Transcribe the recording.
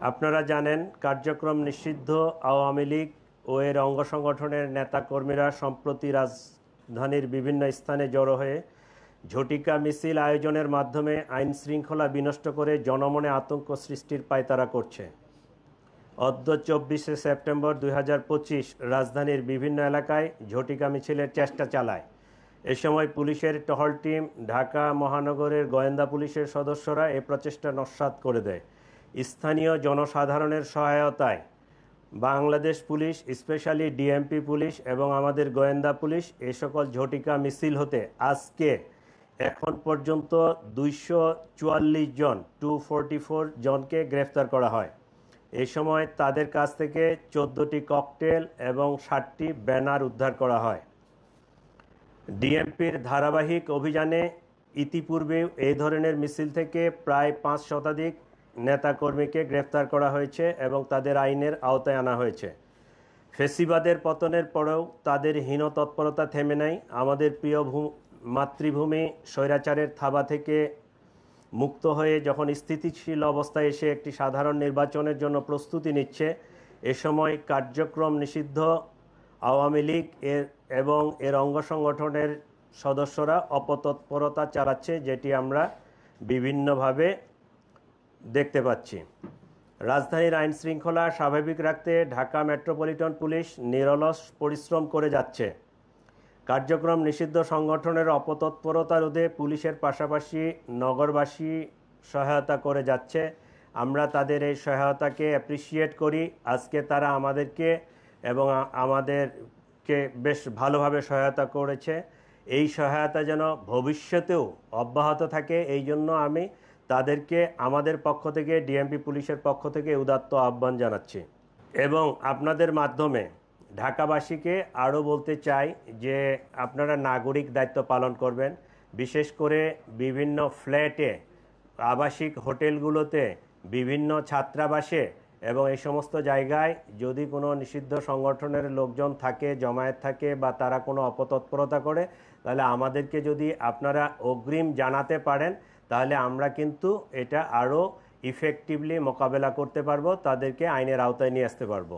আপনারা জানেন, কার্যক্রম নিষিদ্ধ আওয়ামী লীগ ও এর অঙ্গ সংগঠনের নেতাকর্মীরা সম্প্রতি রাজধানীর বিভিন্ন স্থানে জড়ো হয়ে ঝটিকা মিছিল আয়োজনের মাধ্যমে আইন শৃঙ্খলা বিনষ্ট করে জনমনে আতঙ্ক সৃষ্টির পায়তারা করছে। অদ্য 24শে সেপ্টেম্বর 2025 রাজধানীর বিভিন্ন এলাকায় ঝটিকা মিছিলের চেষ্টা চালায়। এ সময় পুলিশের টহল টিম, ঢাকা মহানগরের গোয়েন্দা পুলিশের সদস্যরা এ প্রচেষ্টা নস্যাৎ করে দেয়। স্থানীয় জনসাধারণের সহায়তায় Bangladesh police, specially DMP police এবং আমাদের গোয়েন্দা পুলিশ এ সকল ঝটিকা মিছিল হতে আজকে এখন পর্যন্ত 244 জন 244 জনকে গ্রেফতার করা হয়। এই সময় তাদের কাছ থেকে 14টি ককটেল এবং 60টি ব্যানার উদ্ধার করা হয়। ডিএমপির ধারাবাহিক অভিযানে ইতিপূর্বে এই ধরনের মিছিল থেকে প্রায় 5 শতাধিক নেতাকর্মীকে গ্রেফতার করা হয়েছে এবং তাদের আইনের আওতায় আনা হয়েছে। ফেসিবাদের পতনের পরেও তাদের হীন তৎপরতা থেমে নাই। আমাদের প্রিয় মাতৃভূমি স্বৈরাচারের থাবা থেকে মুক্ত হয়ে যখন স্থিতিশীল অবস্থায় এসে একটি সাধারণ নির্বাচনের জন্য প্রস্তুতি নিচ্ছে, এ সময় কার্যক্রম নিষিদ্ধ আওয়ামী লীগ এবং এর অঙ্গ সংগঠনের সদস্যরা অপতৎপরতা চালাচ্ছে, যেটি আমরা বিভিন্নভাবে দেখতে পাচ্ছি। রাজধানীর আইন শৃঙ্খলা স্বাভাবিক রাখতে ঢাকা মেট্রোপলিটন পুলিশ নিরলস পরিশ্রম করে যাচ্ছে। কার্যক্রম নিষিদ্ধ সংগঠনের অপতৎপরতা রোধে পুলিশের পাশাপাশি নগরবাসী সহায়তা করে যাচ্ছে। আমরা তাদের এই সহায়তাকে অ্যাপ্রিসিয়েট করি। আজকে তারা আমাদেরকে এবং আমাদেরকে বেশ ভালোভাবে সহায়তা করেছে। এই সহায়তা যেন ভবিষ্যতেও অব্যাহত থাকে, এই জন্য আমি তাদেরকে আমাদের পক্ষ থেকে, ডিএমপি পুলিশের পক্ষ থেকে উদাত্ত আহ্বান জানাচ্ছি। এবং আপনাদের মাধ্যমে ঢাকাবাসীকে আরও বলতে চাই যে আপনারা নাগরিক দায়িত্ব পালন করবেন। বিশেষ করে বিভিন্ন ফ্ল্যাটে, আবাসিক হোটেলগুলোতে, বিভিন্ন ছাত্রাবাসে এবং এই সমস্ত জায়গায় যদি কোনো নিষিদ্ধ সংগঠনের লোকজন থাকে, জমায়েত থাকে বা তারা কোনো অপতৎপরতা করে, তাহলে আমাদেরকে যদি আপনারা অগ্রিম জানাতে পারেন, তাহলে আমরা কিন্তু এটা আরও ইফেক্টিভলি মোকাবেলা করতে পারবো, তাদেরকে আইনের আওতায় নিয়ে আসতে পারবো।